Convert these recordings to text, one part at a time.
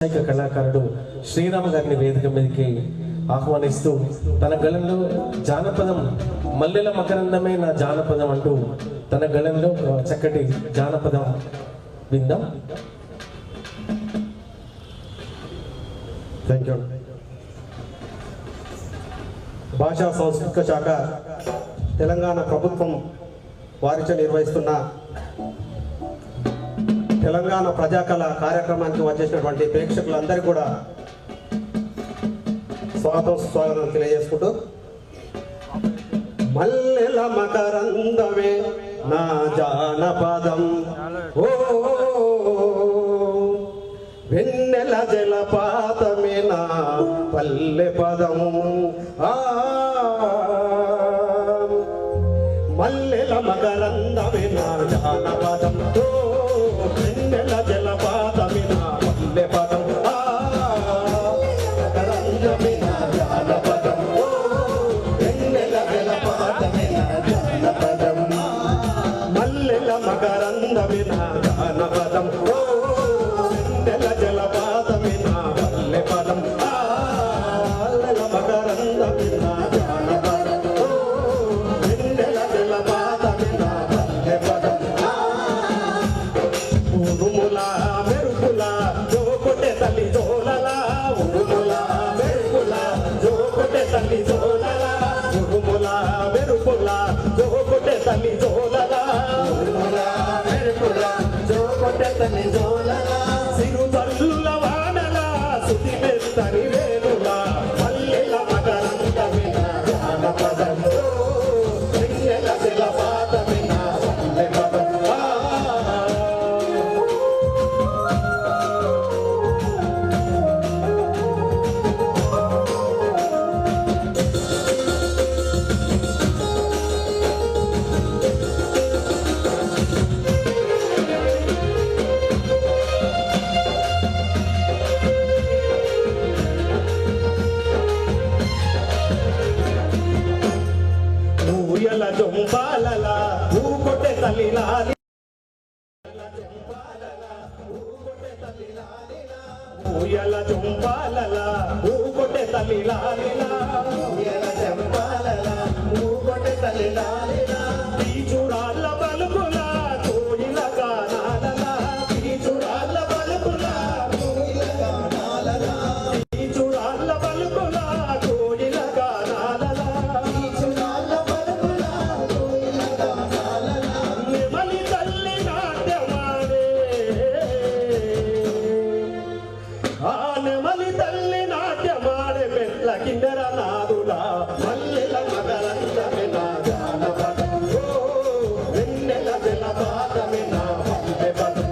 కళాకారుడు శ్రీరామ్ గారిని వేదిక మీదకి ఆహ్వానిస్తూ తన గళంలో జానపదం మల్లెల మకరందమే నా జానపదం అంటూ తన గళంలో చక్కటి జానపదం విందాం. Thank you. భాషా సాంస్కృతిక శాఖ తెలంగాణ ప్రభుత్వం వారిచే నిర్వహిస్తున్న తెలంగాణ ప్రజాకళ కార్యక్రమానికి వచ్చేసినటువంటి ప్రేక్షకులందరికీ కూడా స్వాగతం తెలియజేసుకుంటూ, మల్లెల మకరందమే నా జానపదం, ఓ వెన్నెల జలపాతమే నా పల్లె పదం, మల్లెల మకరందమే నా జానపదం, వెన్నెల జలపాతమే నా పల్లె పదం, మకరందమే నా జానపదం, వెన్నెల జలపాతమే నా జానపదం, మల్లెల మకరందమే నా జానపదం, వెన్నెల జలపాతమే నా పల్లె పదం, మల్లెల మకరందమే నా జానపదం, వెన్నెల జలపాతమే నా పల్లె పదం, ఉరుముల మెరుపుల జోకొట్టె తల్లి జోలల, ఉరుముల మెరుపుల జోకొట్టె తల్లి జోలల, ఉరుముల మెరుపుల జోకొట్టె తల్లి జోలల, ఉరుముల మెరుపుల జోకొట్టె తల్లి జోలల, సిరు తల్లుల వానల సుతి మెత్తని వేలుల, మల్లెల మకరందమే నా జానపదం, వెన్నెల జలపాతమే నా పల్లె పదం, ఊయల జొంబాలల ఊకొట్టె తల్లి లాలి, ఊయల జొంబాలల ఊకొట్టె తల్లి లాలిలా, ఊయల జొంబాలల ఊకొట్టె తల్లి లాలిలా, బీచురాళ్ళ బలుపుల కోయిల గానాలల, బీచురాళ్ళ బలుపుల కోయిల గానాలల, బీచురాళ్ళ బలుపుల కోయిల గానాలల, బీచురాళ్ళ బలుపుల కోయిల గానాలల, నెమలి తల్లి నాట్యమాడే, ఆ నెమలి తల్లి నాట్యమాడే మెట్ల కిందర నాదుల, మల్లెల మకరందమే నా జానపదం, వెన్నెల జలపాతమే నా పల్లె పదం,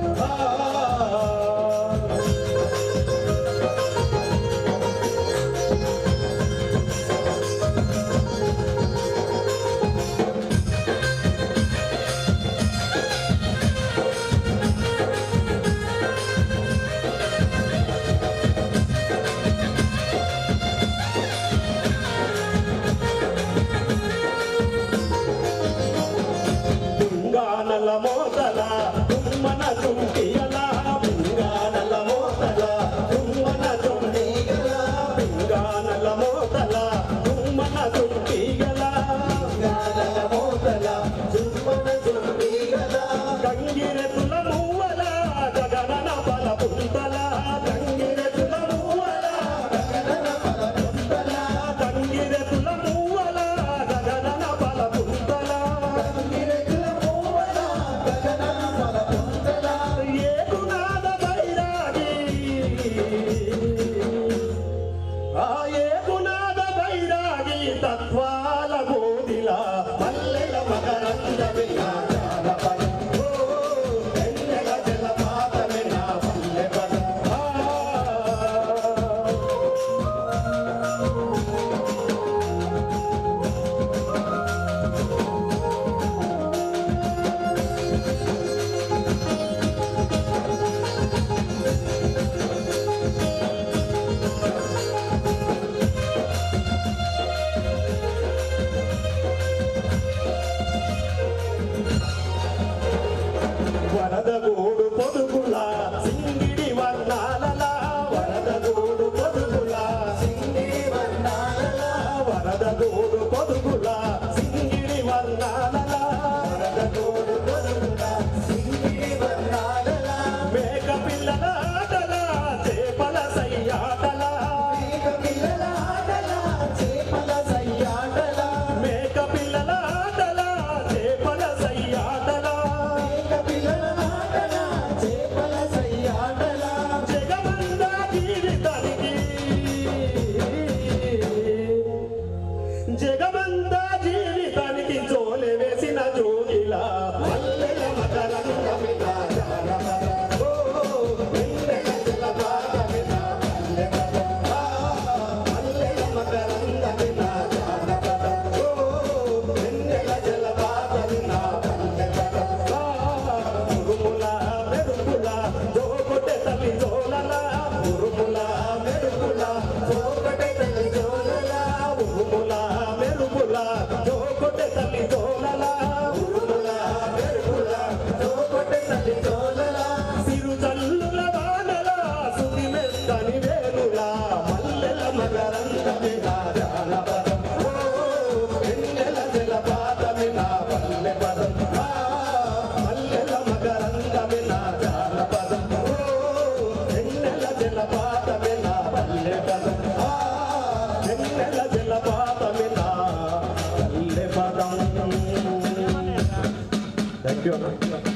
థ్యాంక్ యూ అన్న.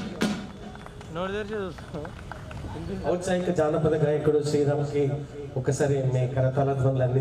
ఔత్సాహిక జానపద గాయకుడు శ్రీరామ్కి ఒకసారి మీ కరతాళ ధ్వనులు అందించి